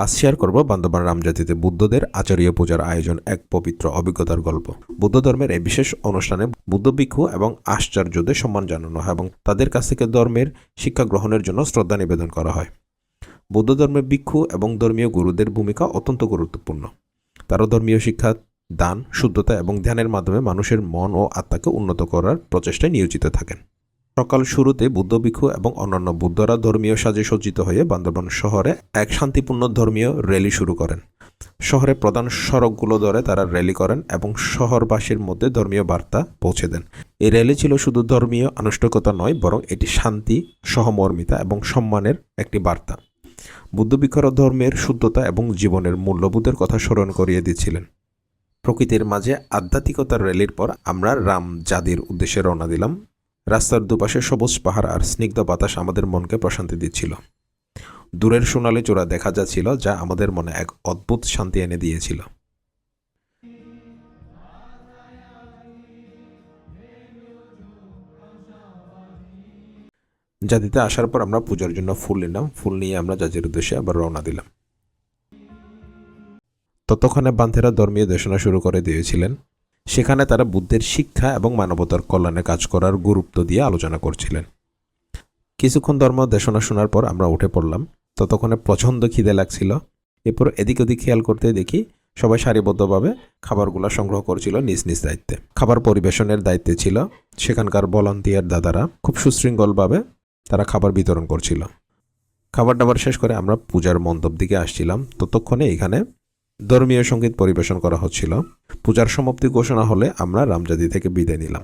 আজ শেয়ার করব বান্দরবান রামজাতিতে বুদ্ধদের আচার্য পূজার আয়োজন এক পবিত্র অভিজ্ঞতার গল্প। বুদ্ধ ধর্মের এই বিশেষ অনুষ্ঠানে বুদ্ধ ভিক্ষু এবং আচার্যদের সম্মান জানানো হয় এবং তাদের কাছ থেকে ধর্মের শিক্ষা গ্রহণের জন্য শ্রদ্ধা নিবেদন করা হয়। বৌদ্ধ ধর্মের ভিক্ষু এবং ধর্মীয় গুরুদের ভূমিকা অত্যন্ত গুরুত্বপূর্ণ। তারা ধর্মীয় শিক্ষা, দান, শুদ্ধতা এবং ধ্যানের মাধ্যমে মানুষের মন ও আত্মাকে উন্নত করার প্রচেষ্টায় নিয়োজিত থাকেন। সকাল শুরুতে বুদ্ধ ভিক্ষু এবং অন্যান্য বুদ্ধরা ধর্মীয় সাজে সজ্জিত হয়ে বান্দরবান শহরে এক শান্তিপূর্ণ ধর্মীয় র্যালি শুরু করেন। শহরের প্রধান সড়কগুলো ধরে তারা র্যালি করেন এবং শহরবাসীর মধ্যে ধর্মীয় বার্তা পৌঁছে দেন। এই র্যালি ছিল শুধু ধর্মীয় আনুষ্ঠানিকতা নয়, বরং এটি শান্তি, সহমর্মিতা এবং সম্মানের একটি বার্তা। বুদ্ধ ভিক্ষুরা ধর্মের শুদ্ধতা এবং জীবনের মূল্যবোধের কথা স্মরণ করিয়ে দিচ্ছিলেন। প্রকৃতির মাঝে আধ্যাত্মিকতার র্যালির পর আমরা রামজাদির উদ্দেশ্যে রওনা দিলাম। রাস্তার দুপাশে সবুজ পাহাড় আর স্নিগ্ধ বাতাস আমাদের মনকে প্রশান্তি দিচ্ছিল। দূরের সোনালী চূড়া দেখা যাচ্ছিল, যা আমাদের মনে এক অদ্ভুত শান্তি এনে দিয়েছিল। জাতিতে আসার পর আমরা পূজার জন্য ফুল নিলাম। ফুল নিয়ে আমরা জাতির উদ্দেশ্যে আবার রওনা দিলাম। ততক্ষণে বান্ধেরা ধর্মীয় দেশনা শুরু করে দিয়েছিলেন। সেখানে তারা বুদ্ধের শিক্ষা এবং মানবতার কল্যাণে কাজ করার গুরুত্ব দিয়ে আলোচনা করছিলেন। কিছুক্ষণ ধর্ম দেশনা শোনার পর আমরা উঠে পড়লাম। ততক্ষণে প্রচণ্ড খিদে লাগছিল। এরপর এদিক ওদিক খেয়াল করতে দেখি সবাই সারিবদ্ধভাবে খাবারগুলো সংগ্রহ করছিল নিজ নিজ দায়িত্বে। খাবার পরিবেশনের দায়িত্বে ছিল সেখানকার ভলান্টিয়ার দাদারা। খুব সুশৃঙ্খলভাবে তারা খাবার বিতরণ করছিল। খাবার দাবার শেষ করে আমরা পূজার মণ্ডপ দিকে আসছিলাম। ততক্ষণে এখানে ধর্মীয় সঙ্গীত পরিবেশন করা হচ্ছিল। পূজার সমাপ্তি ঘোষণা হলে আমরা রামজাদি থেকে বিদায় নিলাম।